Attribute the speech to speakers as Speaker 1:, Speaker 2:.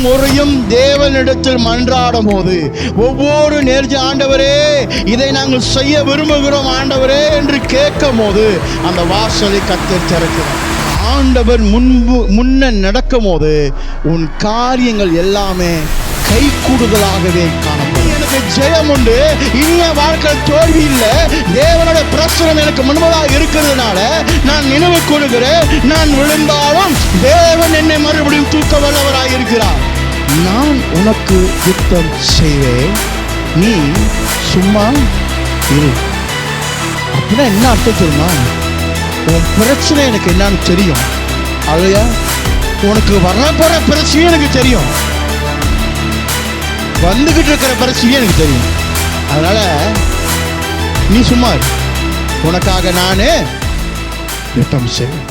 Speaker 1: முறையும் தேவனிடத்தில் மன்றாடும் போது ஒவ்வொரு நேர்ச்சி, ஆண்டவரே இதை நாங்கள் செய்ய விரும்புகிறோம் ஆண்டவரே என்று கேட்கும் போது அந்த வாசலை கர்த்தர் திறக்கிறார். ஆண்டவர் முன்ன நடக்கும் போது உன் காரியங்கள் எல்லாமே கை கூடுதலாகவே காணப்படும். எனக்கு ஜெயம் உண்டு, இனிய வாழ்க்கையில் தோல்வி இல்லை. தேவனோட பிரசனம் எனக்கு முன்பதாக இருக்கிறதுனால நான் நினைவு கொள்கிறேன். நான் விழுந்தாலும் தேவன் என்னை மறுபடியும் தூக்க வல்லவராக இருக்கிறார். நான் உனக்கு யுத்தம் செய்வேன், நீ சும்மா இரு. அப்படின்னா என்ன அர்த்தம் தெரியுமா? உன் பிரச்சனை எனக்கு என்னன்னு தெரியும், அல்லையா? உனக்கு வரப்போற பிரச்சனையும் எனக்கு தெரியும், வந்துகிட்டு இருக்கிற பிரச்சனையும் எனக்கு தெரியும். அதனால நீ சும்மா உனக்காக நானே யுத்தம் செய்வேன்.